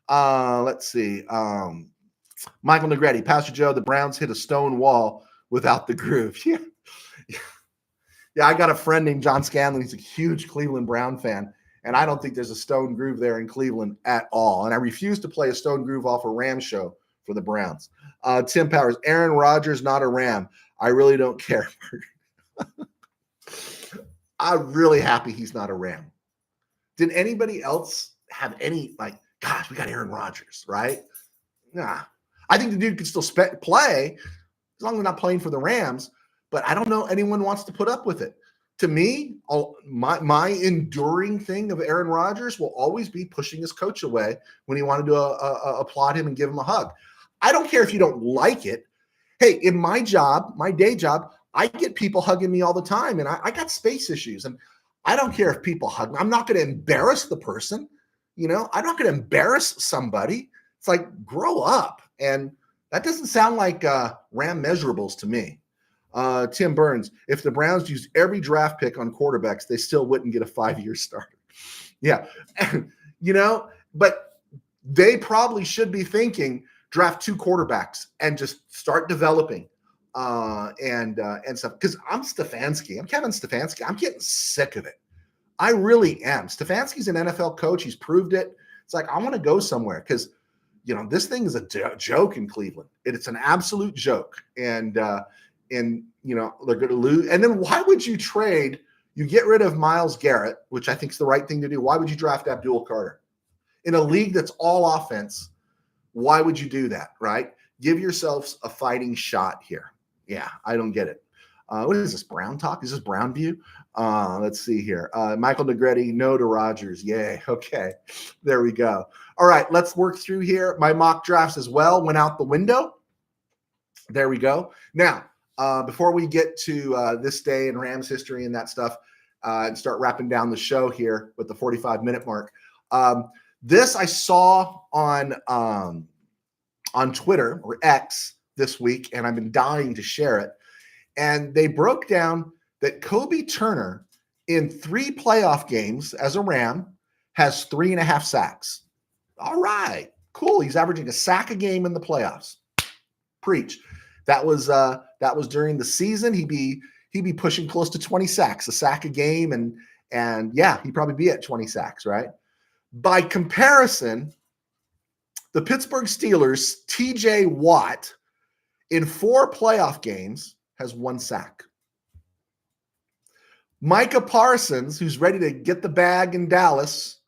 Speaker 1: Let's see. Michael Negretti, Pastor Joe, the Browns hit a stone wall without the groove. Yeah, I got a friend named John Scanlon. He's a huge Cleveland Brown fan, and I don't think there's a stone groove there in Cleveland at all. And I refuse to play a stone groove off a Ram show for the Browns. Tim Powers, Aaron Rodgers, not a Ram. I really don't care. I'm really happy he's not a Ram. Did anybody else have any, gosh, we got Aaron Rodgers, right? Nah. I think the dude could still play as long as he's not playing for the Rams, but I don't know anyone wants to put up with it. To me, my enduring thing of Aaron Rodgers will always be pushing his coach away when he wanted to applaud him and give him a hug. I don't care if you don't like it. Hey, in my job, my day job, I get people hugging me all the time, and I got space issues, and I don't care if people hug me. I'm not going to embarrass the person. I'm not going to embarrass somebody. It's like, grow up. And that doesn't sound like Ram measurables to me. Tim Burns, if the Browns used every draft pick on quarterbacks, they still wouldn't get a 5-year starter. Yeah. But they probably should be thinking draft 2 quarterbacks and just start developing and stuff. Because I'm Stefanski. I'm Kevin Stefanski. I'm getting sick of it. I really am. Stefanski's an NFL coach. He's proved it. It's like, I want to go somewhere because, this thing is a joke in Cleveland. It's an absolute joke. And they're going to lose. And then why would you trade? You get rid of Myles Garrett, which I think is the right thing to do. Why would you draft Abdul Carter? In a league that's all offense, why would you do that, right? Give yourselves a fighting shot here. Yeah, I don't get it. What is this, Brown talk? Is this RamView? Let's see here. Michael Negretti, no to Rodgers. Yay. Okay, there we go. All right, let's work through here. My mock drafts as well went out the window. There we go. Now, before we get to this day in Rams history and that stuff and start wrapping down the show here with the 45-minute mark, this I saw on Twitter or X this week, and I've been dying to share it. And they broke down that Kobe Turner in 3 playoff games as a Ram has 3.5 sacks. All right, cool. He's averaging a sack a game in the playoffs. Preach. That was during the season. He'd be pushing close to 20 sacks, a sack a game, and yeah, he'd probably be at 20 sacks, right? By comparison, the Pittsburgh Steelers, TJ Watt, in 4 playoff games has 1 sack. Micah Parsons, who's ready to get the bag in Dallas,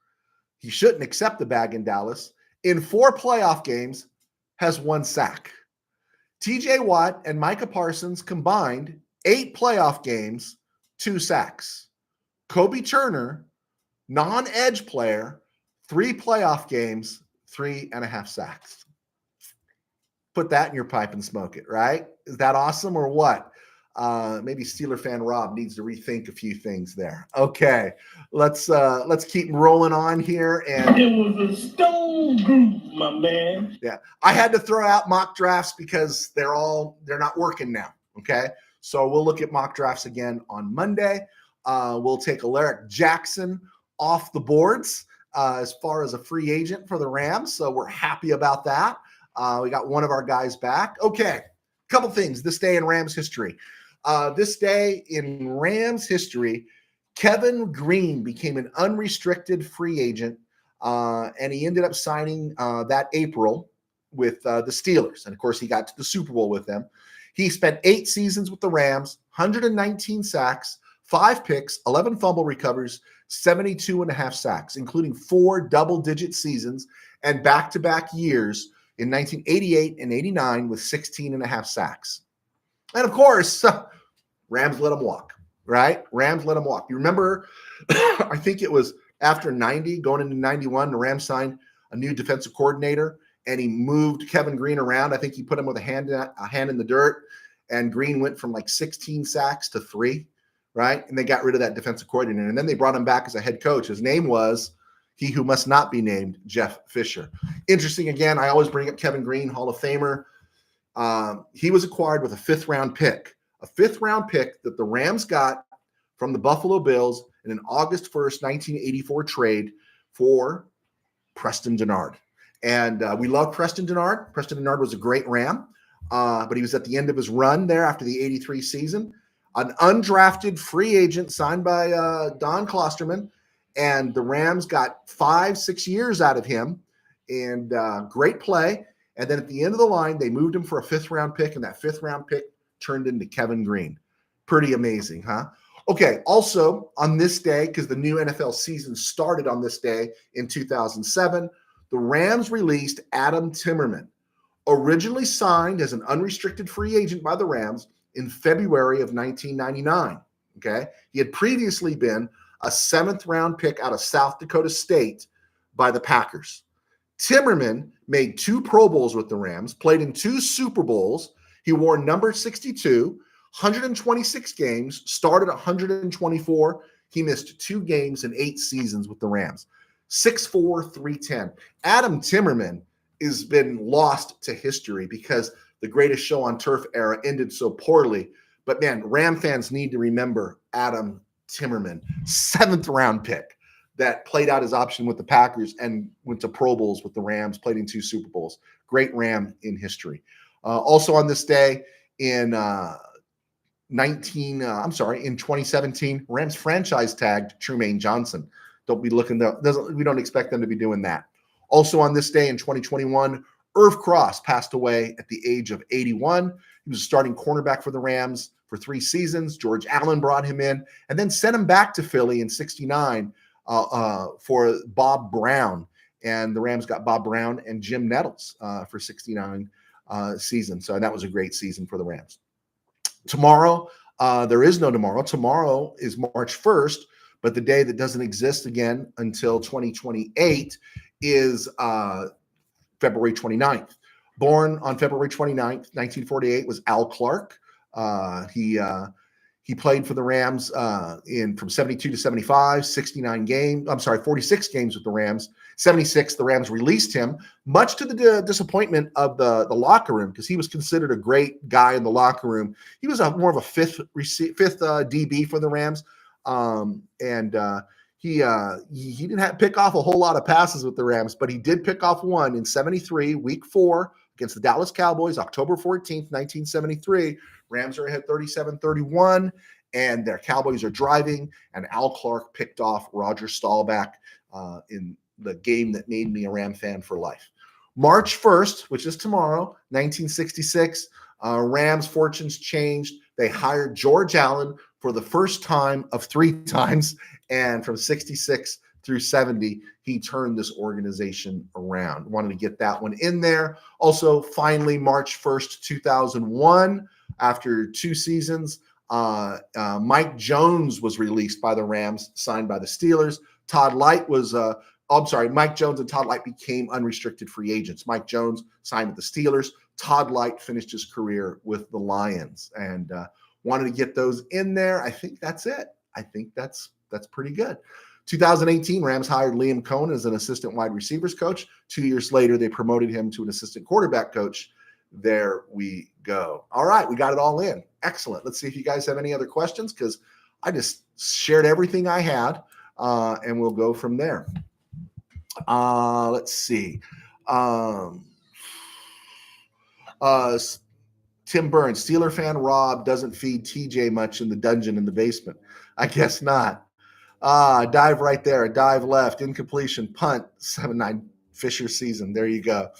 Speaker 1: he shouldn't accept the bag in Dallas, in 4 playoff games has 1 sack. TJ Watt and Micah Parsons combined 8 playoff games, 2 sacks. Kobe Turner, non-edge player, 3 playoff games, 3.5 sacks. Put that in your pipe and smoke it, right? Is that awesome or what? Maybe Steeler fan Rob needs to rethink a few things there. Okay, let's keep rolling on here. And
Speaker 2: it was a stone group, my man.
Speaker 1: Yeah, I had to throw out mock drafts because they're not working now. Okay, so we'll look at mock drafts again on Monday. We'll take Alaric Jackson off the boards as far as a free agent for the Rams, so we're happy about that. We got one of our guys back. Okay, couple things. This day in Rams history. This day in Rams history, Kevin Green became an unrestricted free agent, and he ended up signing that April with the Steelers. And, of course, he got to the Super Bowl with them. He spent 8 seasons with the Rams, 119 sacks, 5 picks, 11 fumble recovers, 72.5 sacks, including 4 double-digit seasons and back-to-back years in 1988 and 89 with 16.5 sacks. And, of course, Rams let him walk, right? Rams let him walk. You remember, I think it was after 90, going into 91, the Rams signed a new defensive coordinator, and he moved Kevin Green around. I think he put him with a hand in the dirt, and Green went from like 16 sacks to 3, right? And they got rid of that defensive coordinator. And then they brought him back as a head coach. His name was he who must not be named, Jeff Fisher. Interesting, again, I always bring up Kevin Green, Hall of Famer. He was acquired with a 5th-round pick that the Rams got from the Buffalo Bills in an August 1st, 1984 trade for Preston Dennard. And we love Preston Dennard. Preston Dennard was a great Ram, but he was at the end of his run there after the 83 season. An undrafted free agent signed by Don Klosterman, and the Rams got 5-6 years out of him, and great play. And then at the end of the line, they moved him for a 5th-round pick, and that 5th-round pick turned into Kevin Green. Pretty amazing, huh? Okay, also on this day, because the new NFL season started on this day in 2007, the Rams released Adam Timmerman, originally signed as an unrestricted free agent by the Rams in February of 1999, okay? He had previously been a 7th-round pick out of South Dakota State by the Packers. Timmerman made 2 Pro Bowls with the Rams, played in 2 Super Bowls. He wore number 62, 126 games, started 124. He missed 2 games in 8 seasons with the Rams. 6'4", 310. Adam Timmerman has been lost to history because the Greatest Show on Turf era ended so poorly. But man, Ram fans need to remember Adam Timmerman, 7th round pick that played out his option with the Packers and went to Pro Bowls with the Rams, played in 2 Super Bowls. Great Ram in history. Also on this day in 2017, Rams franchise tagged Trumaine Johnson. Don't be looking there. We don't expect them to be doing that. Also on this day in 2021, Irv Cross passed away at the age of 81. He was a starting cornerback for the Rams for 3 seasons. George Allen brought him in and then sent him back to Philly in 69 for Bob Brown. And the Rams got Bob Brown and Jim Nettles for 69 season. So that was a great season for the Rams. Tomorrow, there is no tomorrow. Tomorrow is March 1st, but the day that doesn't exist again until 2028 is February 29th. Born on February 29th, 1948 was Al Clark. He played for the Rams from 72 to 75, 46 games with the Rams. 76, the Rams released him, much to the disappointment of the locker room, because he was considered a great guy in the locker room. He was more of a fifth DB for the Rams, he didn't pick off a whole lot of passes with the Rams, but he did pick off one in 73, week 4, against the Dallas Cowboys, October 14th, 1973. Rams are ahead 37-31, and their Cowboys are driving, and Al Clark picked off Roger Staubach in the game that made me a Ram fan for life. March 1st, which is tomorrow, 1966, Rams' fortunes changed. They hired George Allen for the first time of 3 times, and from 66 through 70, he turned this organization around. Wanted to get that one in there. Also, finally, March 1st, 2001, after 2 seasons, Mike Jones was released by the Rams, signed by the Steelers. Mike Jones and Todd Light became unrestricted free agents. Mike Jones signed with the Steelers. Todd Light finished his career with the Lions, and wanted to get those in there. I think that's it. I think that's pretty good. 2018, Rams hired Liam Cohen as an assistant wide receivers coach. 2 years later, they promoted him to an assistant quarterback coach. There we go. All right, we got it all in. Excellent. Let's see if you guys have any other questions, because I just shared everything I had, and we'll go from there. Let's see. Tim Burns, Steeler fan Rob doesn't feed TJ much in the dungeon in the basement. I guess not. Dive right there, dive left, incompletion, punt, 7-9 Fisher season. There you go.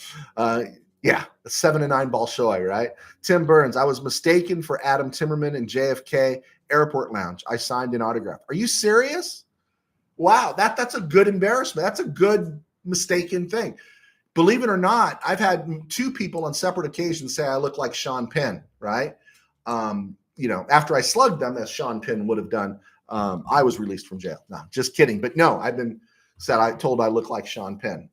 Speaker 1: Yeah, a 7-9 ball showy, right? Tim Burns, I was mistaken for Adam Timmerman in JFK Airport Lounge. I signed an autograph. Are you serious? Wow, that's a good embarrassment. That's a good mistaken thing. Believe it or not, I've had 2 people on separate occasions say I look like Sean Penn, right? After I slugged them, as Sean Penn would have done, I was released from jail. No, just kidding. But no, I've been told I look like Sean Penn.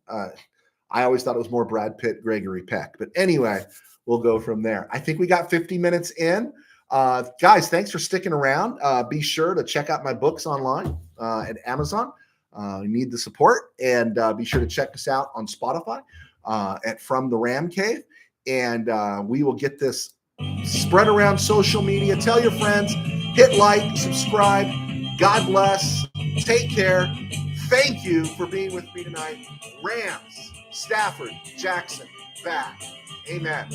Speaker 1: I always thought it was more Brad Pitt, Gregory Peck. But anyway, we'll go from there. I think we got 50 minutes in. Guys, thanks for sticking around. Be sure to check out my books online at Amazon. You need the support. And be sure to check us out on Spotify from the RamCave. And we will get this spread around social media. Tell your friends. Hit like, subscribe. God bless. Take care. Thank you for being with me tonight. Rams, Stafford, Jackson, back. Amen.